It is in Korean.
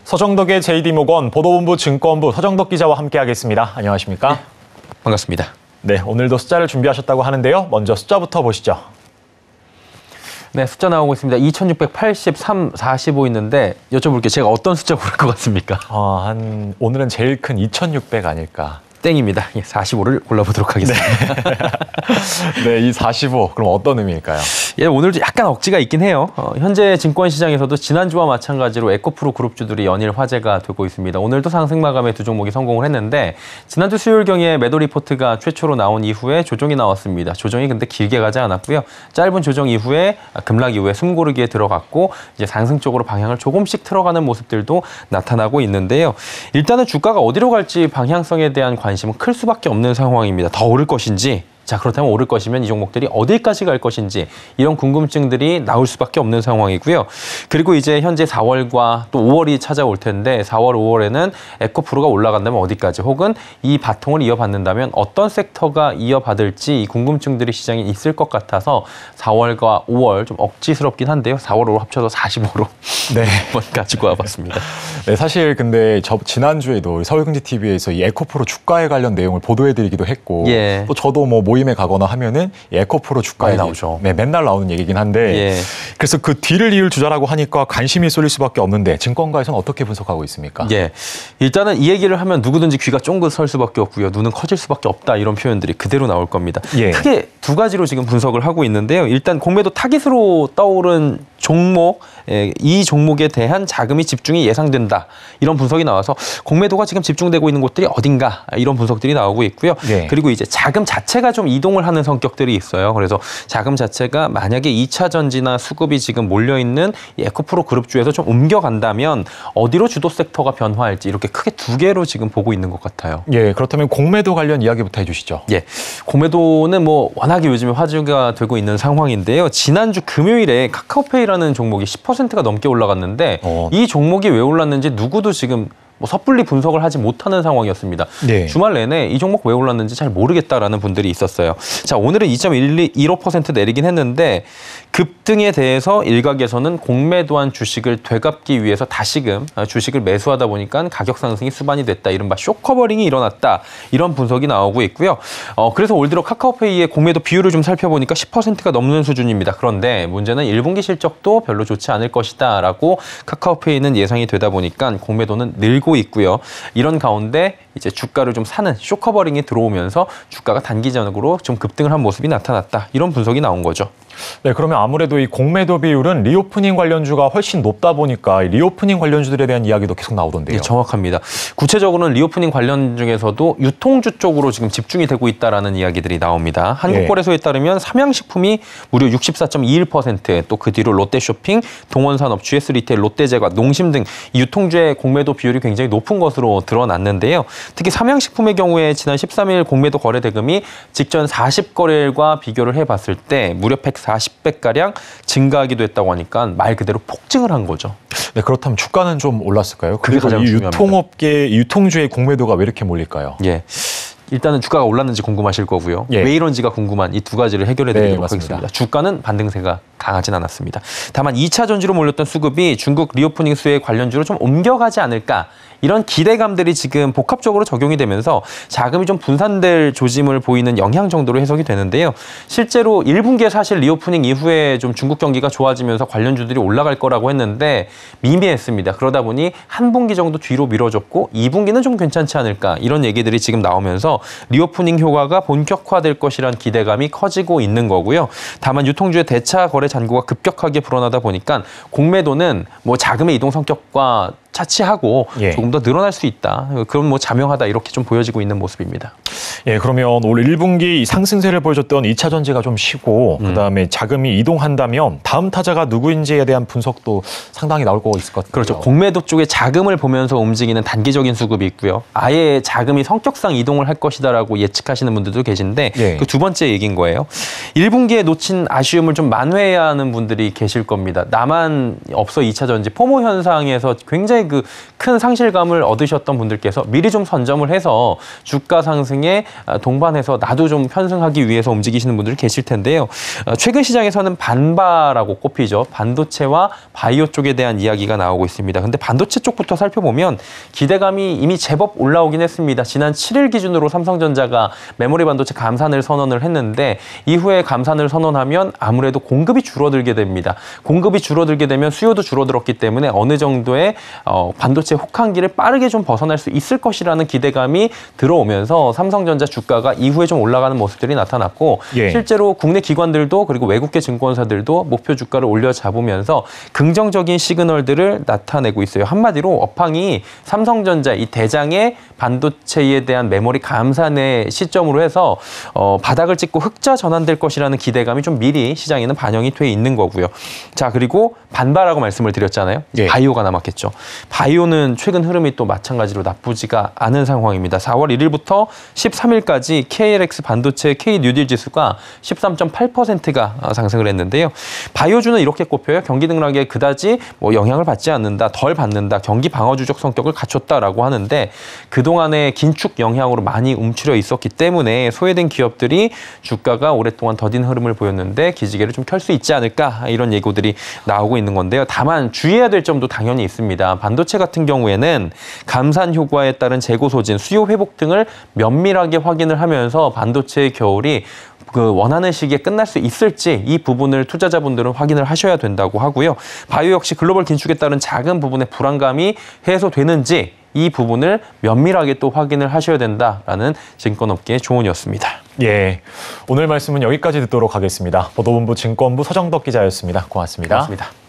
서정덕의 JD모건 보도본부 증권부 서정덕 기자와 함께하겠습니다. 안녕하십니까? 네, 반갑습니다. 네, 오늘도 숫자를 준비하셨다고 하는데요. 먼저 숫자부터 보시죠. 네, 숫자 나오고 있습니다. 2683, 45 있는데 여쭤볼게요. 제가 어떤 숫자 고를 것 같습니까? 오늘은 제일 큰 2600 아닐까. 땡입니다. 45를 골라보도록 하겠습니다. 네, 이 45, 그럼 어떤 의미일까요? 예, 오늘도 약간 억지가 있긴 해요. 현재 증권시장에서도 지난주와 마찬가지로 에코프로 그룹주들이 연일 화제가 되고 있습니다. 오늘도 상승 마감에 두 종목이 성공을 했는데 지난주 수요일경에 매도 리포트가 최초로 나온 이후에 조정이 나왔습니다. 조정이 근데 길게 가지 않았고요. 짧은 조정 이후에 급락 이후에 숨고르기에 들어갔고 이제 상승 쪽으로 방향을 조금씩 틀어가는 모습들도 나타나고 있는데요. 일단은 주가가 어디로 갈지 방향성에 대한 관심은 클 수밖에 없는 상황입니다. 더 오를 것인지, 자 그렇다면 오를 것이면 이 종목들이 어디까지 갈 것인지 이런 궁금증들이 나올 수밖에 없는 상황이고요. 그리고 이제 현재 4월과 또 5월이 찾아올 텐데 4월, 5월에는 에코프로가 올라간다면 어디까지 혹은 이 바통을 이어받는다면 어떤 섹터가 이어받을지 이 궁금증들이 시장에 있을 것 같아서 4월과 5월 좀 억지스럽긴 한데요. 4월, 5월 합쳐서 45로 네. 한번 가지고 와봤습니다. 네, 사실 근데 지난주에도 서울경제TV에서 이 에코프로 주가에 관련 내용을 보도해드리기도 했고 예. 또 저도 뭐 모임에 가거나 하면은 에코프로 주가에 나오죠. 네, 맨날 나오는 얘기긴 한데 예. 그래서 그 뒤를 이을 주자라고 하니까 관심이 쏠릴 수밖에 없는데 증권가에서는 어떻게 분석하고 있습니까? 예, 일단은 이 얘기를 하면 누구든지 귀가 쫑긋 설 수밖에 없고요. 눈은 커질 수밖에 없다 이런 표현들이 그대로 나올 겁니다. 예. 크게 두 가지로 지금 분석을 하고 있는데요. 일단 공매도 타깃으로 떠오른 종목, 이 종목에 대한 자금이 집중이 예상된다. 이런 분석이 나와서 공매도가 지금 집중되고 있는 곳들이 어딘가 이런 분석들이 나오고 있고요. 예. 그리고 이제 자금 자체가 좀 이동을 하는 성격들이 있어요. 그래서 자금 자체가 만약에 2차 전지나 수급이 지금 몰려있는 이 에코프로 그룹주에서 좀 옮겨간다면 어디로 주도 섹터가 변화할지 이렇게 크게 두 개로 지금 보고 있는 것 같아요. 예, 그렇다면 공매도 관련 이야기부터 해주시죠. 예, 공매도는 뭐 워낙에 요즘에 화제가 되고 있는 상황인데요. 지난주 금요일에 카카오페이라는 종목이 10%가 넘게 올라갔는데 이 종목이 왜 올랐는지 누구도 지금 뭐 섣불리 분석을 하지 못하는 상황이었습니다. 네. 주말 내내 이 종목 왜 올랐는지 잘 모르겠다라는 분들이 있었어요. 자, 오늘은 2.15% 내리긴 했는데 급등에 대해서 일각에서는 공매도한 주식을 되갚기 위해서 다시금 주식을 매수하다 보니까 가격 상승이 수반이 됐다. 이른바 쇼커버링이 일어났다. 이런 분석이 나오고 있고요. 그래서 올 들어 카카오페이의 공매도 비율을 좀 살펴보니까 10%가 넘는 수준입니다. 그런데 문제는 1분기 실적도 별로 좋지 않을 것이다 라고 카카오페이는 예상이 되다 보니까 공매도는 늘고 있고요. 이런 가운데 이제 주가를 좀 사는 쇼커버링이 들어오면서 주가가 단기적으로 좀 급등을 한 모습이 나타났다. 이런 분석이 나온 거죠. 네, 그러면 아무래도 이 공매도 비율은 리오프닝 관련주가 훨씬 높다 보니까 리오프닝 관련주들에 대한 이야기도 계속 나오던데요. 네, 정확합니다. 구체적으로는 리오프닝 관련 중에서도 유통주 쪽으로 지금 집중이 되고 있다라는 이야기들이 나옵니다. 한국거래소에 따르면 삼양식품이 무려 64.21%, 또 그 뒤로 롯데쇼핑, 동원산업, GS리테일, 롯데제과, 농심 등 유통주의 공매도 비율이 굉장히 높은 것으로 드러났는데요. 특히 삼양식품의 경우에 지난 13일 공매도 거래 대금이 직전 40거래일과 비교를 해봤을 때 무려 140배가량 증가하기도 했다고 하니까 말 그대로 폭증을 한 거죠. 네, 그렇다면 주가는 좀 올랐을까요? 그게 가장 중요합니다. 유통업계, 유통주의 공매도가 왜 이렇게 몰릴까요? 예. 일단은 주가가 올랐는지 궁금하실 거고요. 예. 왜 이런지가 궁금한 이 두 가지를 해결해 드리도록 네, 하겠습니다. 주가는 반등세가 강하진 않았습니다. 다만 2차 전지로 몰렸던 수급이 중국 리오프닝 수혜 관련주로 좀 옮겨가지 않을까, 이런 기대감들이 지금 복합적으로 적용이 되면서 자금이 좀 분산될 조짐을 보이는 영향 정도로 해석이 되는데요. 실제로 1분기에 사실 리오프닝 이후에 좀 중국 경기가 좋아지면서 관련주들이 올라갈 거라고 했는데 미미했습니다. 그러다 보니 한 분기 정도 뒤로 미뤄졌고 2분기는 좀 괜찮지 않을까, 이런 얘기들이 지금 나오면서 리오프닝 효과가 본격화될 것이란 기대감이 커지고 있는 거고요. 다만 유통주의 대차 거래 잔고가 급격하게 불어나다 보니까 공매도는 뭐 자금의 이동 성격과 차치하고 조금 더 늘어날 수 있다. 그럼 뭐 자명하다, 이렇게 좀 보여지고 있는 모습입니다. 예, 그러면 올 1분기 상승세를 보여줬던 2차 전지가 좀 쉬고 그다음에 자금이 이동한다면 다음 타자가 누구인지에 대한 분석도 상당히 나올 거 있을 것 같아요. 그렇죠. 공매도 쪽에 자금을 보면서 움직이는 단기적인 수급이 있고요. 아예 자금이 성격상 이동을 할 것이다라고 예측하시는 분들도 계신데 그 두 번째 얘기인 거예요. 1분기에 놓친 아쉬움을 좀 만회해야 하는 분들이 계실 겁니다. 나만 없어 2차 전지 포모 현상에서 굉장히 상당히 그 큰 상실감을 얻으셨던 분들께서 미리 좀 선점을 해서 주가 상승에 동반해서 나도 좀 편승하기 위해서 움직이시는 분들이 계실 텐데요. 최근 시장에서는 반바라고 꼽히죠. 반도체와 바이오 쪽에 대한 이야기가 나오고 있습니다. 근데 반도체 쪽부터 살펴보면 기대감이 이미 제법 올라오긴 했습니다. 지난 7일 기준으로 삼성전자가 메모리 반도체 감산을 선언을 했는데 이후에 감산을 선언하면 아무래도 공급이 줄어들게 됩니다. 공급이 줄어들게 되면 수요도 줄어들었기 때문에 어느 정도의 반도체 혹한기를 빠르게 좀 벗어날 수 있을 것이라는 기대감이 들어오면서 삼성전자 주가가 이후에 좀 올라가는 모습들이 나타났고 예. 실제로 국내 기관들도 그리고 외국계 증권사들도 목표 주가를 올려 잡으면서 긍정적인 시그널들을 나타내고 있어요. 한마디로 업황이 삼성전자 이 대장의 반도체에 대한 메모리 감산의 시점으로 해서 바닥을 찍고 흑자 전환될 것이라는 기대감이 좀 미리 시장에는 반영이 돼 있는 거고요. 자, 그리고 반바라고 말씀을 드렸잖아요. 예. 바이오가 남았겠죠. 바이오는 최근 흐름이 또 마찬가지로 나쁘지가 않은 상황입니다. 4월 1일부터 13일까지 KLX 반도체 K뉴딜 지수가 13.8%가 상승을 했는데요. 바이오주는 이렇게 꼽혀요. 경기 등락에 그다지 영향을 받지 않는다, 덜 받는다, 경기 방어주적 성격을 갖췄다라고 하는데 그동안의 긴축 영향으로 많이 움츠려 있었기 때문에 소외된 기업들이 주가가 오랫동안 더딘 흐름을 보였는데 기지개를 좀 켤 수 있지 않을까 이런 예고들이 나오고 있는 건데요. 다만 주의해야 될 점도 당연히 있습니다. 반도체 같은 경우에는 감산 효과에 따른 재고 소진, 수요 회복 등을 면밀하게 확인을 하면서 반도체의 겨울이 그 원하는 시기에 끝날 수 있을지 이 부분을 투자자분들은 확인을 하셔야 된다고 하고요. 바이오 역시 글로벌 긴축에 따른 작은 부분의 불안감이 해소되는지 이 부분을 면밀하게 또 확인을 하셔야 된다라는 증권업계의 조언이었습니다. 예, 오늘 말씀은 여기까지 듣도록 하겠습니다. 보도본부 증권부 서정덕 기자였습니다. 고맙습니다. 고맙습니다.